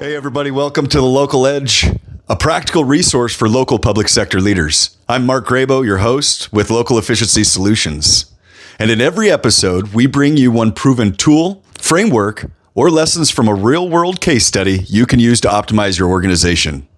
Hey everybody, welcome to the Local Edge, a practical resource for local public sector leaders. I'm Mark Grabow, your host with Local Efficiency Solutions. And in every episode, we bring you one proven tool, framework, or lessons from a real-world case study you can use to optimize your organization.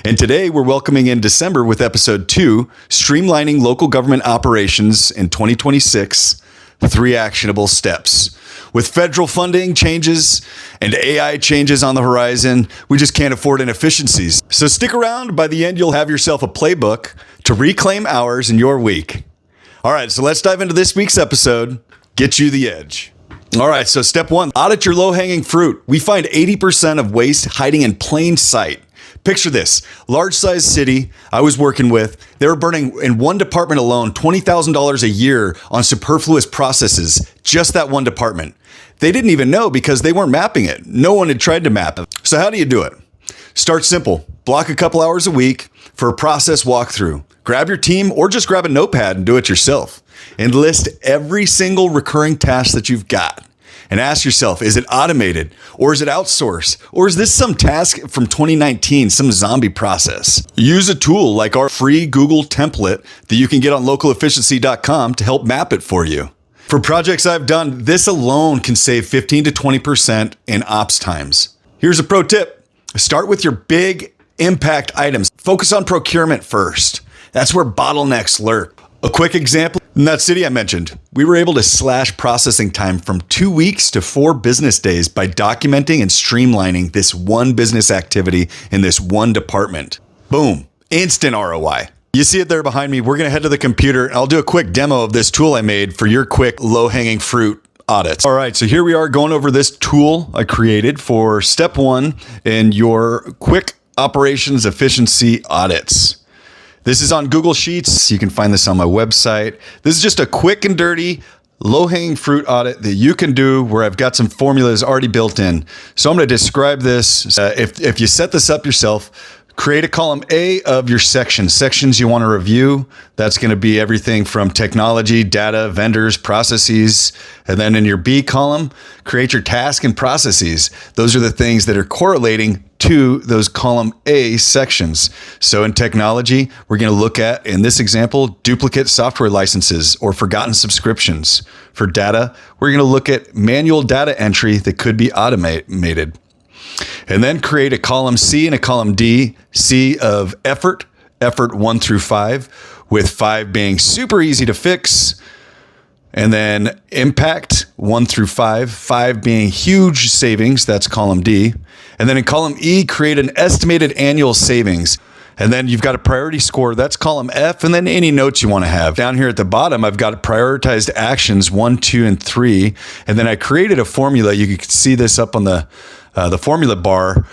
And today, we're welcoming in December with episode 2, Streamlining Local Government Operations in 2026, 3 Actionable Steps. With federal funding changes and AI changes on the horizon, we just can't afford inefficiencies. So stick around. By the end, you'll have yourself a playbook to reclaim hours in your week. All right, so let's dive into this week's episode, Get You the Edge. All right, so step 1, audit your low-hanging fruit. We find 80% of waste hiding in plain sight. Picture this, large-sized city I was working with, they were burning in one department alone $20,000 a year on superfluous processes, just that one department. They didn't even know because they weren't mapping it. No one had tried to map it. So how do you do it? Start simple. Block a couple hours a week for a process walkthrough. Grab your team or just grab a notepad and do it yourself. And list every single recurring task that you've got. And ask yourself, is it automated or is it outsourced? Or is this some task from 2019, some zombie process? Use a tool like our free Google template that you can get on localefficiency.com to help map it for you. For projects I've done, this alone can save 15 to 20% in ops times. Here's a pro tip. Start with your big impact items. Focus on procurement first. That's where bottlenecks lurk. A quick example, in that city I mentioned, we were able to slash processing time from 2 weeks to 4 business days by documenting and streamlining this one business activity in this one department. Boom, instant ROI. You see it there behind me. We're going to head to the computer and I'll do a quick demo of this tool I made for your quick low-hanging fruit audits. All right, so here we are going over this tool I created for step 1 in your quick operations efficiency audits. This is on Google Sheets. You can find this on my website. This is just a quick and dirty, low-hanging fruit audit that you can do where I've got some formulas already built in. So I'm going to describe this. If you set this up yourself, create a column A of your sections you want to review. That's going to be everything from technology, data, vendors, processes. And then in your B column, create your task and processes. Those are the things that are correlating to those column A sections. So in technology, we're going to look at, in this example, duplicate software licenses or forgotten subscriptions. For data, we're going to look at manual data entry that could be automated. And then create a column C and a column D, C of effort 1 through 5, with 5 being super easy to fix. And then impact 1 through 5, 5 being huge savings, that's column D. And then in column E, create an estimated annual savings. And then you've got a priority score, that's column F, and then any notes you want to have. Down here at the bottom, I've got prioritized actions 1, 2, and 3. And then I created a formula. You can see this up on the formula bar,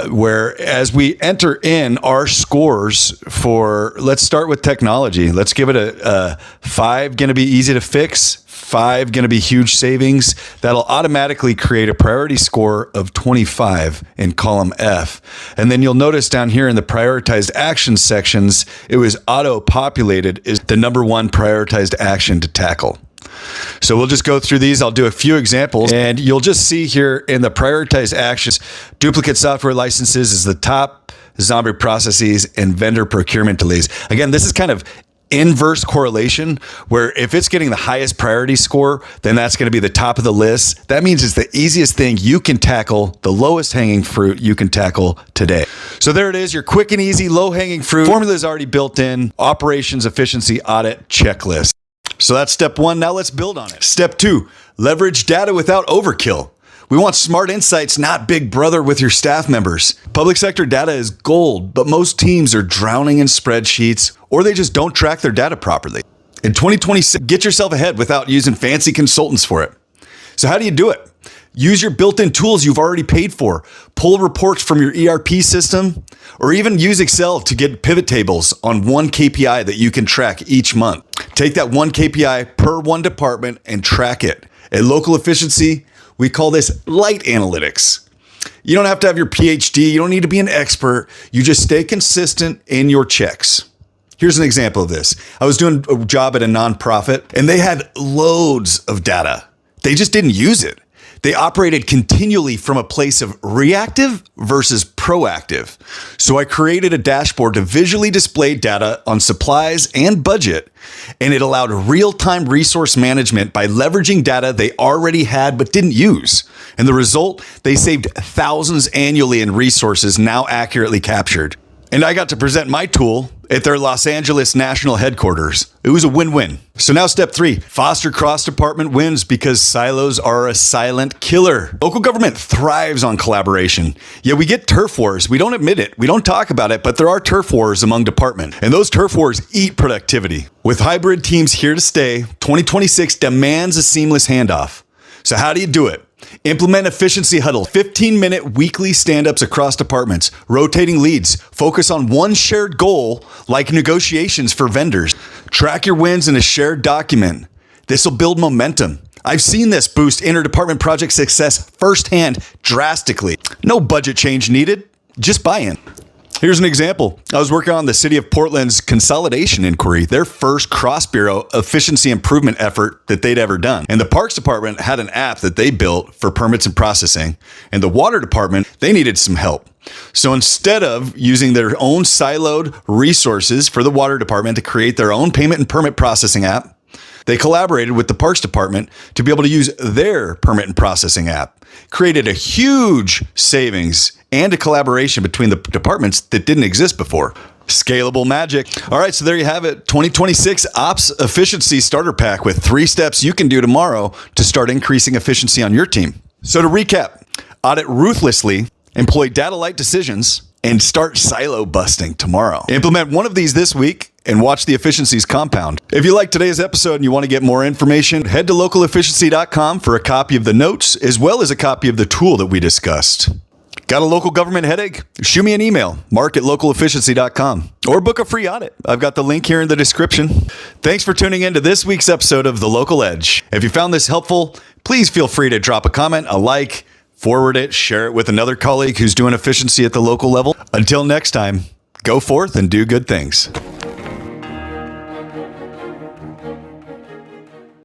where as we enter in our scores for, let's start with technology. Let's give it a 5, going to be easy to fix, 5 going to be huge savings. That'll automatically create a priority score of 25 in column F. And then you'll notice down here in the prioritized action sections, it was auto-populated as the number 1 prioritized action to tackle. So we'll just go through these. I'll do a few examples and you'll just see here in the prioritized actions, duplicate software licenses is the top, zombie processes, and vendor procurement delays. Again, this is kind of inverse correlation where if it's getting the highest priority score, then that's going to be the top of the list. That means it's the easiest thing you can tackle, the lowest hanging fruit you can tackle today. So there it is, your quick and easy low hanging fruit. Formula is already built in, operations efficiency audit checklist. So that's step 1. Now let's build on it. Step 2, leverage data without overkill. We want smart insights, not big brother with your staff members. Public sector data is gold, but most teams are drowning in spreadsheets or they just don't track their data properly. In 2026, get yourself ahead without using fancy consultants for it. So how do you do it? Use your built-in tools you've already paid for. Pull reports from your ERP system, or even use Excel to get pivot tables on one KPI that you can track each month. Take that one KPI per one department and track it. At Local Efficiency, we call this light analytics. You don't have to have your PhD. You don't need to be an expert. You just stay consistent in your checks. Here's an example of this. I was doing a job at a nonprofit and they had loads of data. They just didn't use it. They operated continually from a place of reactive versus proactive. So I created a dashboard to visually display data on supplies and budget, and it allowed real-time resource management by leveraging data they already had but didn't use. And the result, they saved thousands annually in resources now accurately captured. And I got to present my tool at their Los Angeles national headquarters. It was a win-win. So now step 3, foster cross-department wins because silos are a silent killer. Local government thrives on collaboration. Yet we get turf wars. We don't admit it. We don't talk about it, but there are turf wars among departments. And those turf wars eat productivity. With hybrid teams here to stay, 2026 demands a seamless handoff. So how do you do it? Implement efficiency huddle, 15-minute weekly stand-ups across departments, rotating leads, focus on one shared goal like negotiations for vendors. Track your wins in a shared document. This will build momentum. I've seen this boost interdepartment project success firsthand drastically. No budget change needed, just buy-in. Here's an example. I was working on the City of Portland's consolidation inquiry, their first cross-bureau efficiency improvement effort that they'd ever done. And the Parks Department had an app that they built for permits and processing. And the Water Department, they needed some help. So instead of using their own siloed resources for the Water Department to create their own payment and permit processing app, they collaborated with the Parks Department to be able to use their permit and processing app. Created a huge savings and a collaboration between the departments that didn't exist before. Scalable magic. All right, so there you have it. 2026 Ops Efficiency Starter Pack with 3 steps you can do tomorrow to start increasing efficiency on your team. So to recap, audit ruthlessly, employ data-light decisions, and start silo busting tomorrow. Implement one of these this week and watch the efficiencies compound. If you like today's episode and you want to get more information, head to localefficiency.com for a copy of the notes as well as a copy of the tool that we discussed. Got a local government headache? Shoot me an email, mark@localefficiency.com, or book a free audit. I've got the link here in the description. Thanks for tuning in to this week's episode of The Local Edge. If you found this helpful, please feel free to drop a comment, a like, forward it, share it with another colleague who's doing efficiency at the local level. Until next time, go forth and do good things.